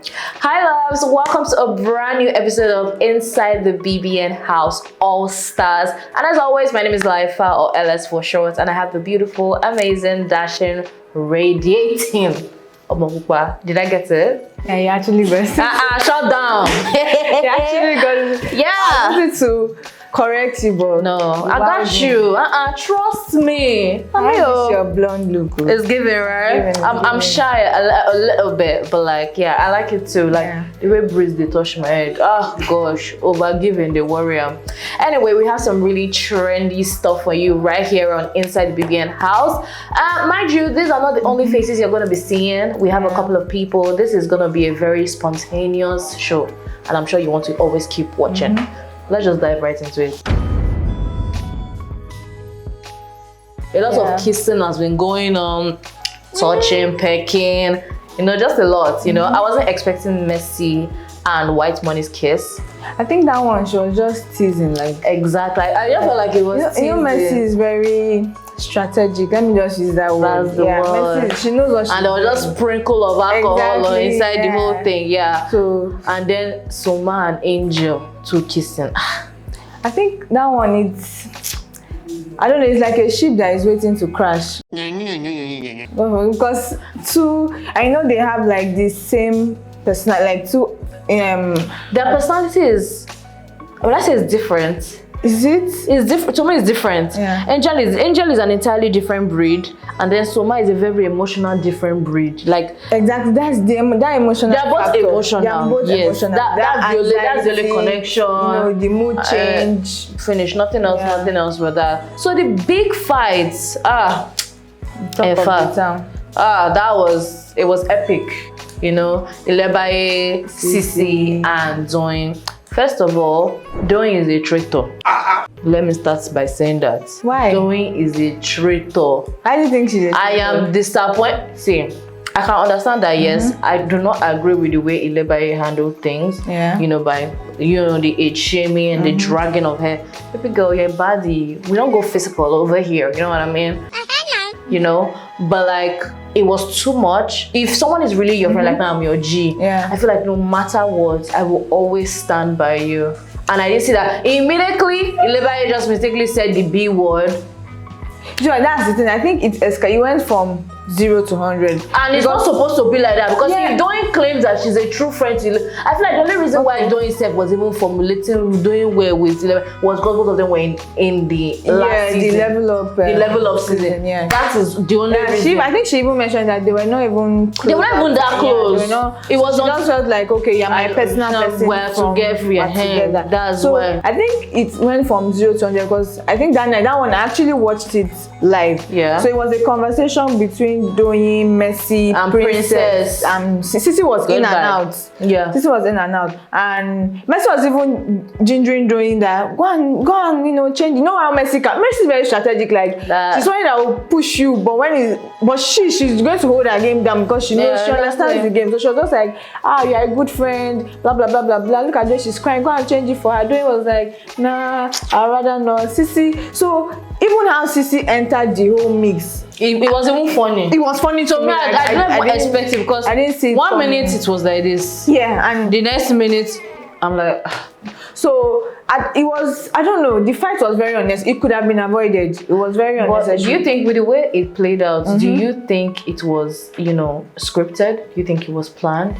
Hi loves, welcome to a brand new episode of Inside the BBN House All Stars. And as always, my name is Laifa, or LS for short, and I have the beautiful, amazing, dashing, radiating Omokupa. Did I get it? Yeah, you actually got it. Shut down. You actually got it. Yeah. I wanted to correct you, but no, I got you. Trust me. Your blonde look. It's giving, right? I'm shy a little bit, but like, yeah, I like it too. Like the way breeze they touch my head. Oh gosh, overgiving the warrior. Anyway, we have some really trendy stuff for you right here on Inside the BBN House. Mind you, these are not the only faces you're going to be seeing. We have a couple of people. This is going to be a very spontaneous show, and I'm sure you want to always keep watching. Let's just dive right into it. A lot of kissing has been going on, touching, pecking, just a lot, I wasn't expecting Messi and White Money's kiss. I think that one, she was just teasing, like. Exactly. I just felt like it was teasing. Messi is very strategic. Let me just use that word. That's the word. Messi, she knows what she And there was just sprinkle of alcohol inside the whole thing, So, and then Soma and Angel two kissing. I think that one, I don't know, it's like a ship that is waiting to crash. Because I know they have like the same personality, like two. Their personality is, when I say it's different. Is it? It's different. To me, it's different. Yeah. Angel is an entirely different breed, and then Soma is a very emotional, different breed. Like exactly, that's that emotional. They're both factor. emotional. They are both emotional. That's the only connection. The mood change. Finish. Nothing else. Yeah. Nothing else with that. So the big fights. In fact, it was epic. Ilebaye, Ceec, and Doing. First of all, Doing is a traitor. Let me start by saying that. Why? Doing is a traitor. I don't think she's a traitor. I am disappointed. See, I can understand that, yes, I do not agree with the way Ilebaye handled things. Yeah. By the age shaming and the dragging of her. Baby girl, you're a baddie. We don't go physical over here. You know what I mean? But like, it was too much. If someone is really your friend, like now I'm your G, I feel like no matter what, I will always stand by you. And I didn't see that. Immediately, Ilebaye just mistakenly said the B word. That's the thing. I think it went from 0 to 100. And it's not supposed to be like that, because if Doing claims that she's a true friend to Ilebaye, I feel like the only reason why Doing self was even formulating doing well with Ilebaye was because both of them were in the last season. The level up season. Yeah. That is the only reason. I think she even mentioned that they were not even close. They were not even that close. It was just felt like, okay, you're my personal person. We're together. That's why. I think it went from 0 to 100 because I think that night, that one, I actually watched it live. Yeah. So it was a conversation between Doing, Messi, and Princess. Ceec was in and out. Yeah. Ceec was in and out. And Messi was even gingering Doing that, go on, change. You know how Messi is very strategic, like that. She's someone that will push you, but she's going to hold her game down because she knows she understands the game. So she was just like, you're a good friend, blah blah blah blah blah. Look at this, she's crying, go and change it for her. Doing was like, nah, I'd rather not. Ceec. So even how Ceec entered the whole mix, it was even funny. It was funny to me. I didn't expect it, because I didn't see it 1 minute it was like this. Yeah, and the next minute I'm like. So it was, I don't know, the fight was very honest. It could have been avoided. It was very unnecessary. Do you think with the way it played out, do you think it was, scripted? Do you think it was planned?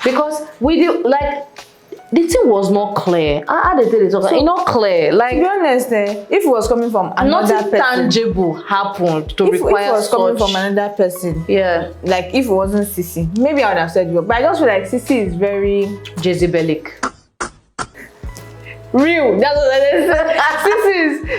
Because the thing was not clear. How did it talk? It's not clear. Like, to be honest, if it was coming from another person, nothing tangible happened to require. If it was coming from another person, like if it wasn't Ceec, maybe I would have said well. But I just feel like Ceec is very Jezebelic. Real. That's what I said. Ceec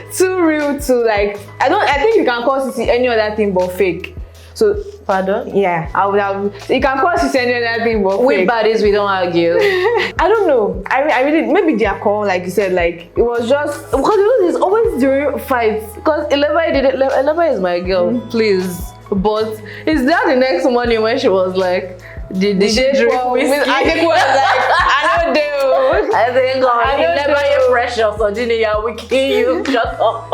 is too real to like. I think you can call Ceec any other thing but fake. So, pardon? Yeah, I would have. You can call Ceec any other thing but we fake. baddies, we don't argue. I don't know. I really, maybe their call, like you said, like it was just because it's always during fights. Because Ilebaye did it. Ilebaye is my girl, please. But it's there the next morning when she was like, Did she drink whiskey? I think was like, I don't do. I think I don't ilebaye pressure, so Junior, we kill you. Shut up.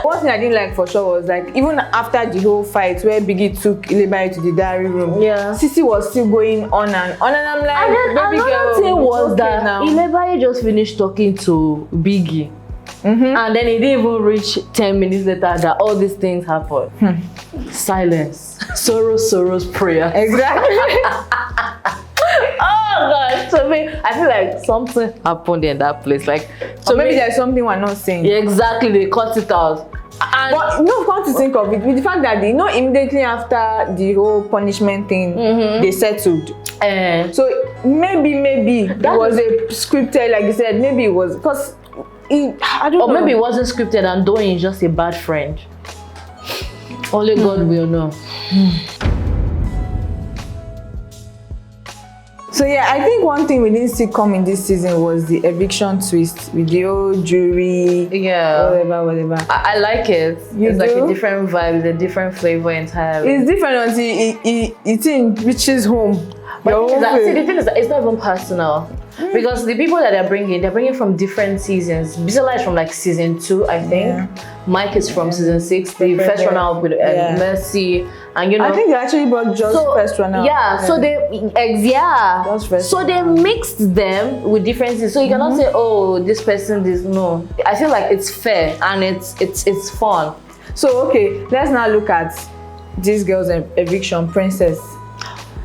One thing I didn't like for sure was like even after the whole fight where Biggie took Ilebaye to the diary room, yeah, Ceec was still going on, and I'm like, and then baby another girl, thing was okay that now. Ilebaye just finished talking to Biggie. And then it didn't even reach 10 minutes later that all these things happened. Silence. Sorrow's prayer. Exactly. Oh God. So I feel like something happened in that place. Like, so or maybe there's something we're not saying. Yeah, exactly. They cut it out. And but no, come to think of it, with the fact that they know immediately after the whole punishment thing, they settled. So maybe that was a scripted, like you said. Maybe it was because I don't know. Or maybe it wasn't scripted and Doyin is just a bad friend. Only God will know. So yeah, I think one thing we didn't see coming this season was the eviction twist with the old jury. Yeah. Whatever. I like it. You it's do? like a different vibe, it's a different flavor entirely. It's different until it reaches home. But see, the thing is that it's not even personal. Because the people that they're bringing from different seasons. Bisola is from like season 2, I think. Yeah. Mike is from season 6. The first runner-up with Mercy, and you know. I think they actually brought just first runner-up. Yeah. So they mixed them with different seasons. So you cannot say, oh, this person, this no. I feel like it's fair and it's fun. So okay, let's now look at this girl's eviction, Princess.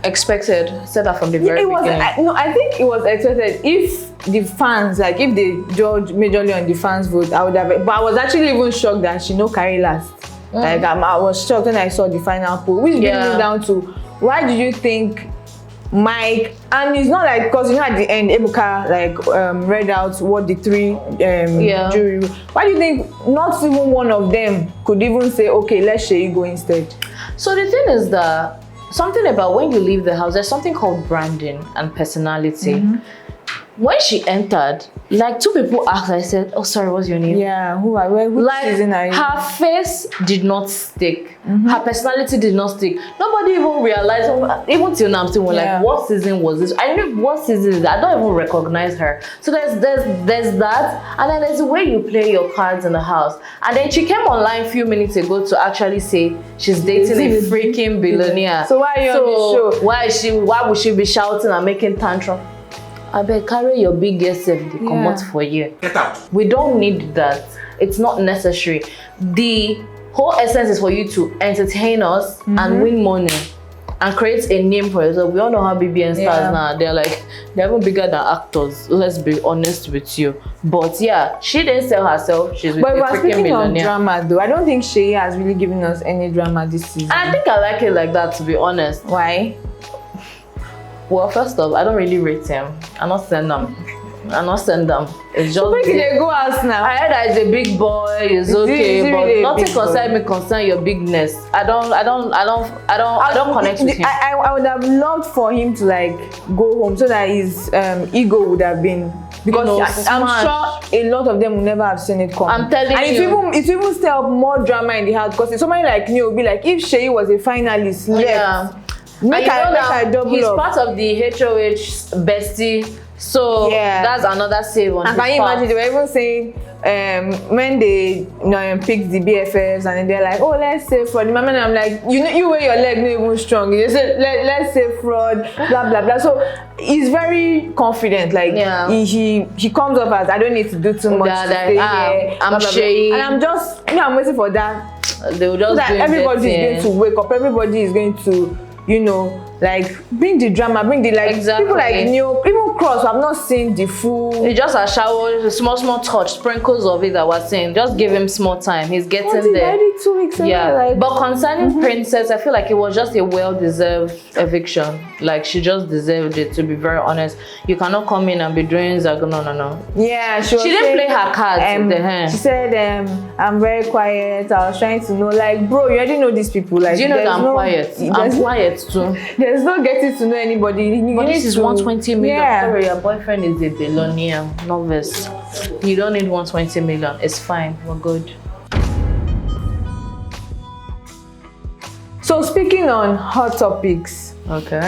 Expected. Said that from the very beginning. I think it was expected. If the fans, like if they judge majorly on the fans' vote, I would have. But I was actually even shocked that she no carry last. Like I was shocked when I saw the final poll, which brings me down to why did you think Mike, and it's not like because you know at the end ebuka like read out what the 3 jury. Why do you think not even one of them could even say okay, let Ceec go instead? So the thing is that something about when you leave the house, there's something called branding and personality. When she entered, like 2 people asked, I said, oh sorry, what's your name? Yeah, which season are you? Her face did not stick. Her personality did not stick. Nobody even realized, even till now I'm still like, what season was this? I don't know what season is that. I don't even recognize her. So there's that, and then there's the way you play your cards in the house. And then she came online a few minutes ago to actually say she's dating a freaking billionaire. So why are you on the show? Why would she be shouting and making tantrum? I beg, carry your biggest self, they come out for you. Get out. We don't need that. It's not necessary. The whole essence is for you to entertain us and win money and create a name for yourself. We all know how BBN stars now. They're even bigger than actors. Let's be honest with you. But yeah, she didn't sell herself. She's with a freaking millionaire. Of drama though, I don't think Ceec has really given us any drama this season. And I think I like it like that, to be honest. Why? Well, first off, I don't really rate him. I not send them. It's just. So where can they go out now? I heard that he's a big boy. It's okay, but nothing concern your bigness. I don't connect with him. I would have loved for him to like go home so that his ego would have been. Because I'm sure a lot of them will never have seen it come. I'm telling you. And it even stir up more drama in the house because if somebody like me will be like, if Ceec was a finalist, make I double he's up. Part of the HOH bestie, so that's another save on his part. And can you imagine, they were even saying when they picked the BFFs and they're like, oh, let's say fraud. My man, I'm like, you wear your leg not even strong. You say let's say fraud, blah blah blah. So he's very confident. Like he comes up as I don't need to do too much to stay here. I'm Ceec. And I'm waiting for that. They will just so that everybody is going to wake up. Everybody is going to like bring the drama, bring the people like even Cross. I've not seen the full. It's just a shower, small touch, sprinkles of it that we're saying. Just give him small time. He's getting there. Already 2 weeks. But concerning Princess, I feel like it was just a well-deserved eviction. Like she just deserved it. To be very honest, you cannot come in and be doing no. Yeah, she didn't play her cards with the hand. She said, "I'm very quiet. I was trying to know, like, bro, you already know these people. Like, do you know that I'm quiet? I'm quiet too. There's no getting to know anybody. But this is 120 million. Sorry, your boyfriend is a billionaire, novice. You don't need 120 million. It's fine. We're good. So speaking on hot topics, Okay.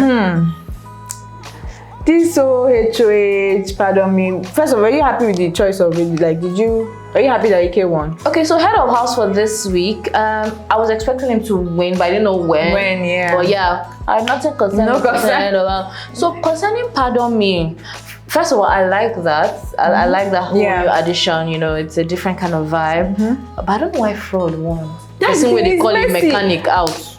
This HOH, pardon me. First of all, are you happy with the choice of it? Like, are you happy that Ike won? Okay, so head of house for this week. I was expecting him to win, but I didn't know when. When, yeah. But yeah, I have nothing concerning. So concerning pardon me. First of all, I like that. I like that whole new addition. You know, it's a different kind of vibe. But I don't know why fraud won. That's the way they call it mechanic out.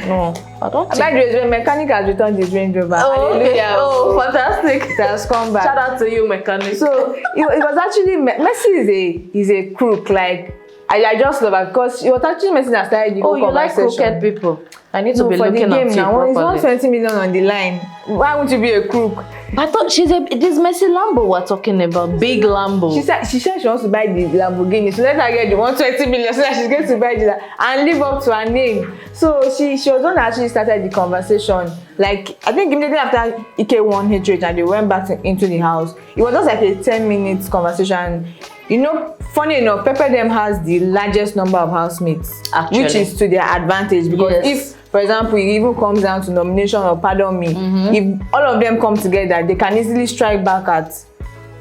No, I don't think. By the way, mechanic has returned his Range Rover. Oh, okay. Oh, fantastic! It has come back. Shout out to you, mechanic. So it was actually Messi is a crook. Like I just love her because it was actually Messi that started the whole conversation. You like crooked people? I need to be for looking the game at now. you It's properly. 120 million on the line. Why won't you be a crook? But I thought this Messi Lambo we're talking about, big Lambo. She said she wants to buy the Lamborghini. So let her get the 120 million so that she's going to buy the and live up to her name. So she was one that actually started the conversation. Like I think immediately after Ike won HOH and they went back into the house, it was just like a 10-minute conversation. You know, funny enough, Pepperdam has the largest number of housemates, actually, which is to their advantage because if, for example, it even comes down to nomination or pardon me, if all of them come together, they can easily strike back at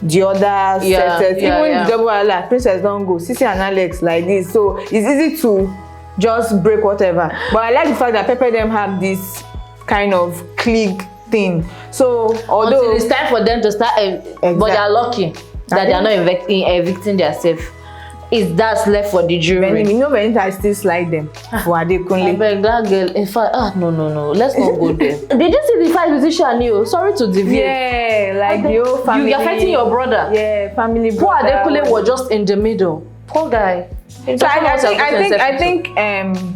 the other sets. Even the double alert, Princess don't go, Ceec and Alex like this. So it's easy to just break whatever. But I like the fact that Pepperdam have this kind of clique thing. So although until it's time for them to start, but they're lucky that they are not evicting themselves. Is that left for the jury? You know, Benita still slide them for Adekunle. I beg that girl. In fact, no. Let's not go there. Did you see the fight with Isha? Sorry to deviate. Yeah, like the whole family. You're fighting your brother. Yeah, family. Poor Adekunle was just in the middle. Poor guy. So I think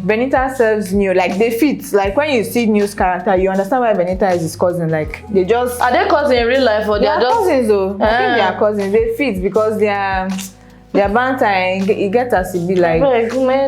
Benita serves new, like they fit. Like when you see New's character, you understand why Benita is his cousin. Like they just are they cousins in real life or they are just cousins though? I think they are cousins. They fit because their banter it gets us to be like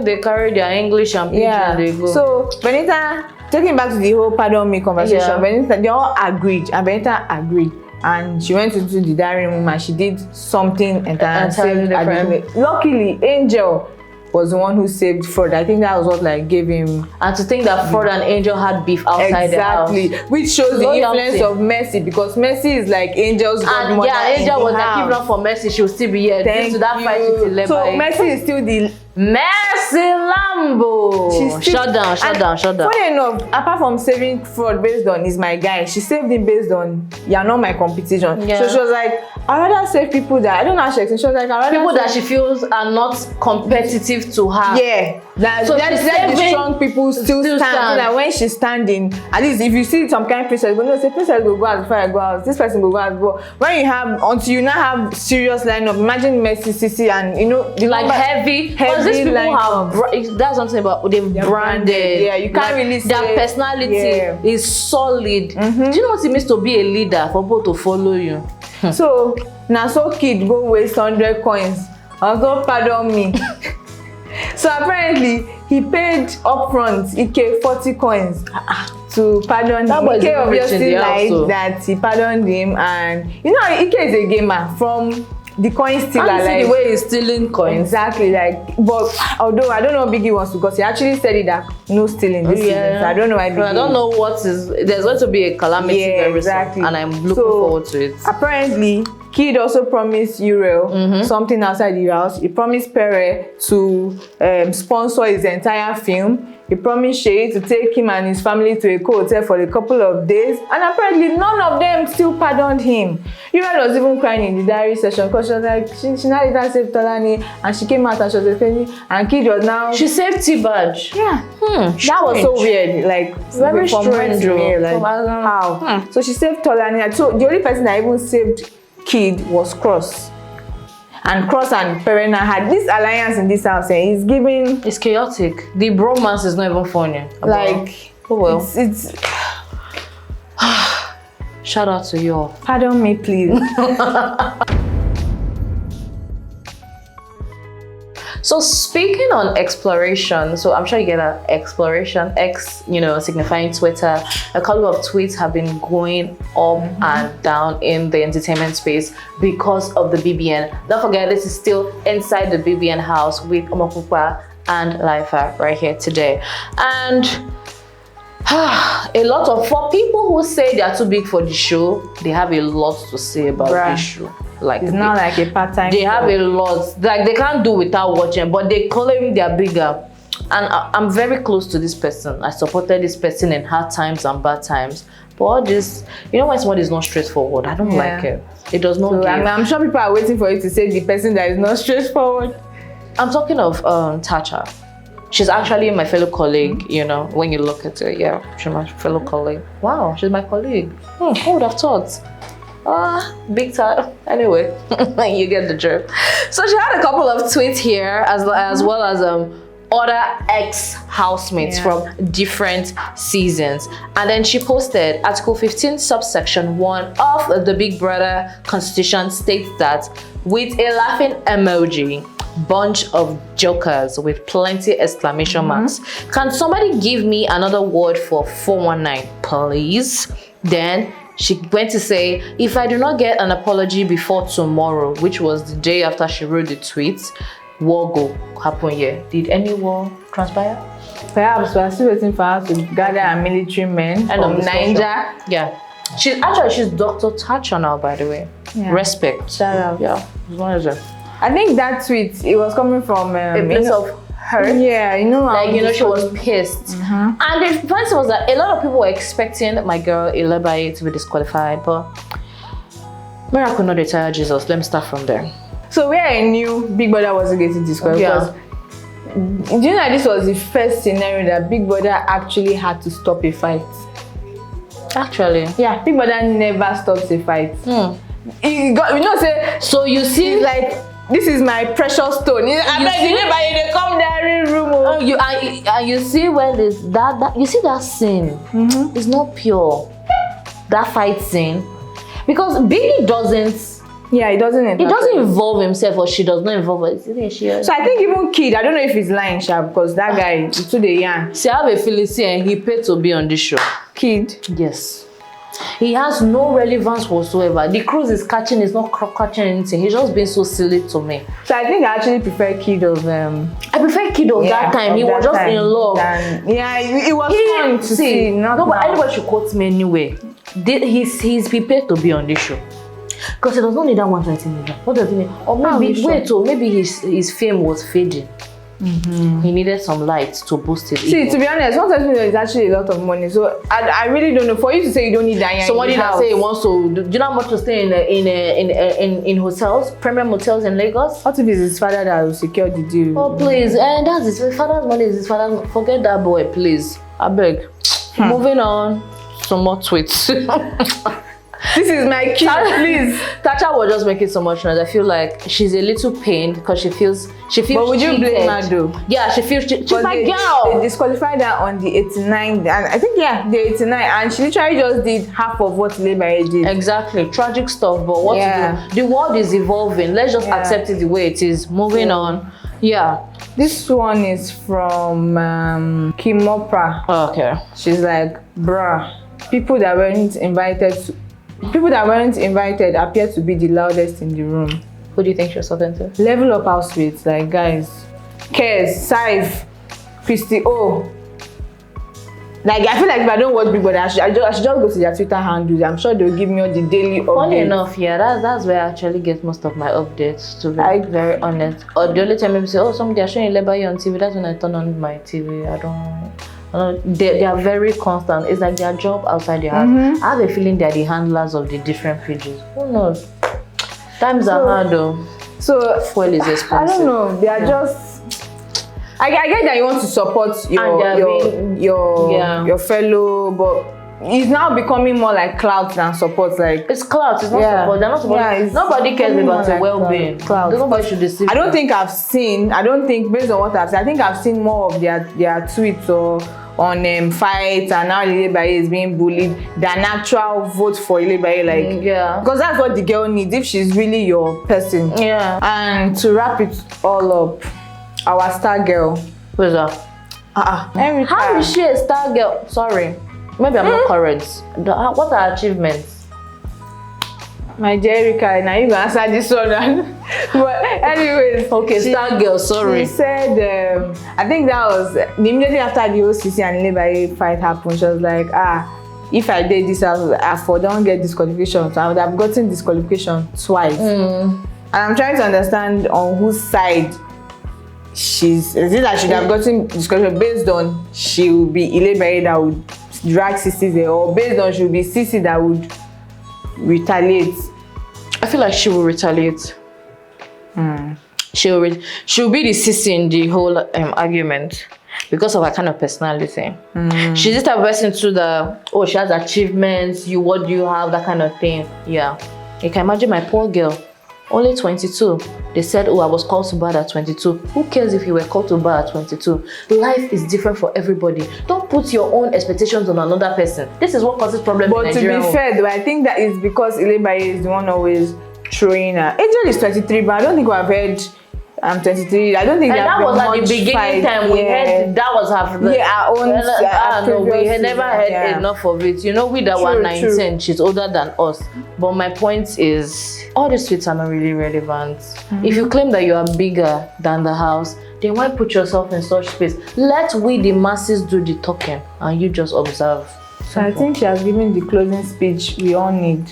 they carry their English and pidgin and they go. So Benita, taking back to the whole pardon me conversation, Benita, they all agreed and Benita agreed. And she went into the diary room and she did something entirely different. Luckily, Angel was the one who saved Fraud. I think that was what like gave him. And to think that Fraud and Angel had beef outside the house. Which shows the influence of Messi because Messi is like Angel's godmother. And Angel was like, if not for Messi, she would still be here. Due to that fight with Ilebaye. So Messi is still the Messi Lambo. Shut down. Funny enough, apart from saving Fraud based on he's my guy, she saved him based on you're not my competition. So she was like, I'd rather save people that I don't know how she explained. She was like, I'd rather people that she feels are not competitive to her. Yeah. So let the strong people still stand. So that when she's standing, at least if you see some kind of princess, go no, say princess will go out before I go out. This person will go out. But when you have until you now have serious lineup, imagine Messi, Ceec, and you know the like heavy. Because these people have that's something about they've branded. Yeah, you can't really say their personality is solid. Do you know what it means to be a leader for people to follow you? So now so kid go waste 100 coins. Also pardon me. So apparently he paid upfront Ike 40 coins to pardon him. Ike obviously lied that he pardoned him, and you know Ike is a gamer from the coin stealer. Like the way he's stealing coins. Exactly, like but although I don't know Biggie wants to, because he actually said it that no stealing this season. So I don't know why Biggie. I don't know what is. There's going to be a calamity very soon, and I'm looking forward to it. Apparently, Kid also promised Uriel something outside the house. He promised Pere to sponsor his entire film. He promised Shay to take him and his family to a hotel for a couple of days. And apparently, none of them still pardoned him. Uriel was even crying in the diary session because she was like, she now later saved Tolani and she came out and she was explaining. And Kid was now... She saved T-Badge. Yeah. That was so weird. Like, very strange. Like, how? So she saved Tolani. So the only person that even saved Kid was Cross. And Cross and Perena had this alliance in this house, and it's giving. It's chaotic. The bromance is not even funny. Like, oh well. It's shout out to you all. Pardon me, please. So speaking on exploration, so I'm sure you get an exploration, X, you know, signifying Twitter. A couple of tweets have been going up and down in the entertainment space because of the BBN. Don't forget, this is still inside the BBN house with Omopupa and Lifa right here today. And A lot of, for people who say they are too big for the show, they have a lot to say about this show. Like, it's not like a part-time. They have a lot. Like, they can't do without watching, but they claim they are bigger. And I'm very close to this person. I supported this person in hard times and bad times. But all this, you know, when someone is not straightforward, I don't like it. It does not give. I'm sure people are waiting for you to say the person that is not straightforward. I'm talking of Tacha. She's actually my fellow colleague, you know, when you look at it. Yeah, she's my fellow colleague. Wow, she's my colleague. Who would have thought? Big time. Anyway, you get the drift. So she had a couple of tweets here, as well as other ex-housemates from different seasons. And then she posted Article 15 subsection 1 of the Big Brother Constitution states that with a laughing emoji, bunch of jokers with plenty exclamation marks. Can somebody give me another word for 419, please? Then she went to say, if I do not get an apology before tomorrow, which was the day after she wrote the tweets, war go happen here. Did any war transpire? Perhaps we're still waiting for her to gather a military men from Naija. Yeah. She's Dr. Tacha now, by the way. Yeah. Respect. Shout out. Yeah. I think that tweet, it was coming from a place of hurt. Yeah, you know, like, you know, she was pissed. And the point was that a lot of people were expecting my girl ilebaye to be disqualified, but miracle not retire Jesus. Let me start from there. So where I knew Big Brother wasn't getting disqualified, do you know this was the first scenario that Big Brother actually had to stop a fight? Actually, yeah, Big Brother never stops a fight. He got, you know, say, so you see, like, this is my precious stone. I bet you they come there in room. You see when this that you see that scene, it's not pure. That fight scene, because Biggie doesn't. Yeah, he doesn't involve himself, or she does not involve herself. So I think even Kid, I don't know if he's lying, Sha, because that guy is to the young. See, I have a feeling, and he paid to be on this show. Kid? Yes. He has no relevance whatsoever. The cruise is catching, is not catching anything. He's just being so silly to me. So I think I actually prefer Kid of I prefer Kid of that time. He was just in love. Yeah, it was fun to see. No, but anybody should quote me anyway. He's prepared to be on this show. Because he does not need that 120 million. What does he need? Or maybe maybe his fame was fading. He needed some light to boost it. See, to be honest, 120 million is actually a lot of money. So I really don't know. For you to say you don't need that, somebody that say he wants to, do you know how much to stay in hotels, premium hotels in Lagos? What if it's his father that will secure the deal? Oh please, and that's his father's money. Is his father's. Forget that boy, please. I beg. Moving on. Some more tweets. This is my kid, please. Tacha was just making so much noise. I feel like she's a little pained because she feels But would you blame her though? Yeah, she feels she's my girl. They disqualified her on the 89, and I think the 89, and she literally just did half of what ilebaye did. Exactly, tragic stuff. But what to do? The world is evolving. Let's just accept it the way it is. Moving on. Yeah. This one is from Kim Mopra. Oh, okay. She's like, bruh, people that weren't invited appear to be the loudest in the room. Who do you think she was talking to? Level up housemates, like guys. Kez, Saif, Christy O. Like, I feel like if I don't watch Big Brother, I should just go to their Twitter handles. I'm sure they'll give me all the daily updates. Funny enough, yeah, that's where I actually get most of my updates, to be very honest. Or the only time people say, oh, somebody are showing ilebaye on TV, that's when I turn on my TV. I don't. They are very constant. It's like their job outside their house. I have a feeling they are the handlers of the different pages. Who knows? Times are hard though. So fuel is expensive. I don't know. They are just. I get that you want to support your fellow, but it's now becoming more like clout than support. Like it's clout. It's not support. They're not support. Nobody cares about your well-being. Nobody should deceive. I don't think based on what I've seen, I think I've seen more of their tweets or on fights and how ilebaye is being bullied than actual vote for ilebaye, like because that's what the girl needs if she's really your person. And to wrap it all up, our star girl, who's that? How is she a star girl? Sorry, maybe I'm not correct. What are her achievements? My Jerica, now you gonna answer this one. But anyways, okay, Star girl, sorry. She said, I think that was immediately after the whole Ceec and ilebaye fight happened. She was like, if I did this, I don't get disqualification. So I would have gotten disqualification twice. And I'm trying to understand on whose side is it that she would have gotten disqualification based on she would be ilebaye that would drag Ceec there, or based on she would be Ceec that would retaliate? I feel like she will retaliate. She'll be the Ceec in the whole argument because of her kind of personality. She's this type of person too that, oh, she has achievements, what do you have, that kind of thing. Yeah. You can imagine my poor girl, only 22. They said, oh, I was called to bar at 22. Who cares if you were called to bar at 22? Life is different for everybody. Don't put your own expectations on another person. This is what causes problems in Nigeria. But to be fair though, I think that is because ilebaye is the one always throwing her. Angel is 23, but I don't think we've heard I'm 23. I don't think that was at the beginning time. We heard that was her. Our own. We had never heard enough of it. You know, we that were 19, she's older than us. But my point is, all these tweets are not really relevant. If you claim that you are bigger than the house, then why put yourself in such space? Let we the masses do the talking, and you just observe. So I think she has given the closing speech we all need.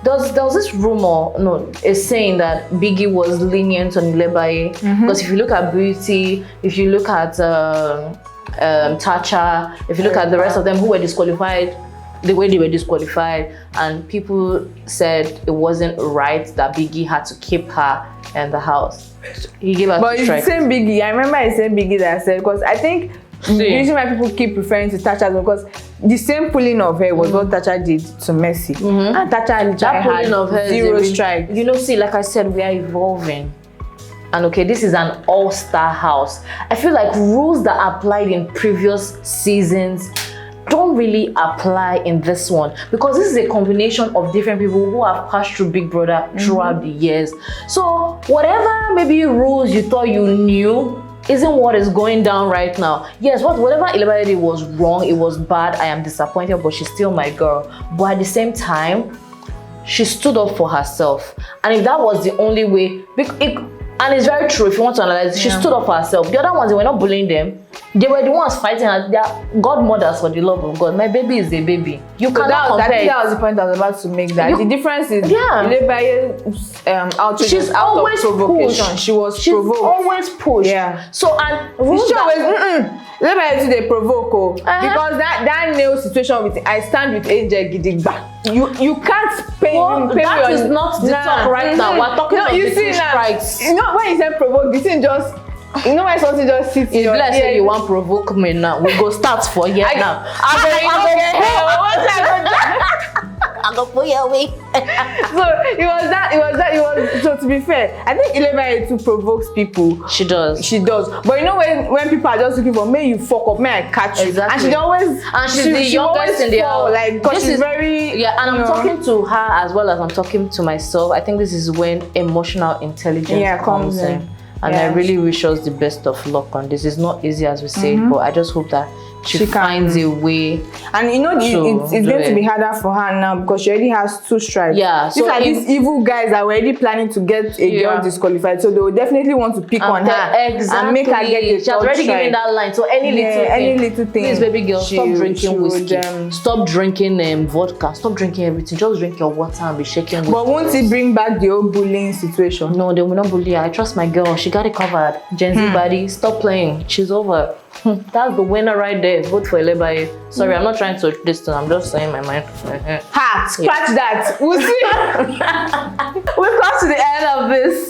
There was this rumor, it's saying that Biggie was lenient on ilebaye because if you look at Beauty, if you look at Tacha, if you look at the rest of them who were disqualified, the way they were disqualified, and people said it wasn't right that Biggie had to keep her in the house. He gave her but it's the same Biggie. I remember it's the same Biggie that I said, because I think the reason why people keep referring to Tacha is because the same pulling of hair was what Tacha did to Mercy. And Tacha and Jai had zero strike. You know, see, like I said, we are evolving. And okay, this is an all-star house. I feel like rules that applied in previous seasons don't really apply in this one, because this is a combination of different people who have passed through Big Brother throughout the years. So whatever maybe rules you thought you knew isn't what is going down right now. Yes, whatever ilebaye did was wrong, it was bad, I am disappointed, but she's still my girl. But at the same time, she stood up for herself. And if that was the only way, and it's very true if you want to analyze, she stood up for herself. The other ones, they were not bullying them. They were the ones fighting her. They are godmothers for the love of God. My baby is a baby. You cannot compare. I think that was the point I was about to make. That the difference is ilebaye's outrage was out of provocation. She was provoked. She's always pushed. Yeah. So and she always ilebaye they provoke because that nail situation with I stand with Angel Gidigba. You can't pay. That is not the talk right now. We're talking about the two strikes. You know when you say provoke, this thing just. You know when something just sits in your ear. Say you want provoke me now. We go start for now. I go put your way. So to be fair, I think ilebaye too provokes people. She does. But you know when people are just looking for, may you fuck up, may I catch you. Exactly. And she's the youngest in the house. Like, because she's very and I'm talking to her as well as I'm talking to myself. I think this is when emotional intelligence comes in. And I really wish us the best of luck on this. It's not easy as we say, but I just hope that she finds a way. And you know, it's going to be harder for her now because she already has 2 strikes. Yeah. These are these evil guys that were already planning to get a girl disqualified. So they will definitely want to pick on her and make her get a She has already given that line. So any little thing. Please, baby girl, stop drinking whiskey. Stop drinking vodka. Stop drinking everything. Just drink your water and be shaking whiskey. But won't it bring back the old bullying situation? No, they will not bully her. I trust my girl. She got it covered. Gen Z body, stop playing. She's over. That's the winner right there. Vote for ilebaye. Sorry, I'm not trying to distance. I'm just saying my mind. Scratch that. We'll see. We've come to the end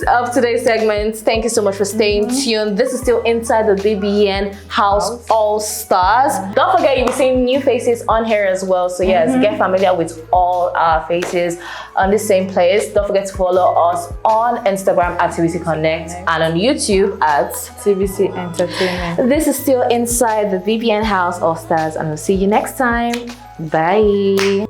of today's segment. Thank you so much for staying tuned. This is still inside the BBN House All Stars. Don't forget, you'll be seeing new faces on here as well. So yes, get familiar with all our faces on the same place. Don't forget to follow us on Instagram at TVC Connect and on YouTube at TVC Entertainment. This is still inside the BBN House All Stars, and we'll see you next time. Bye.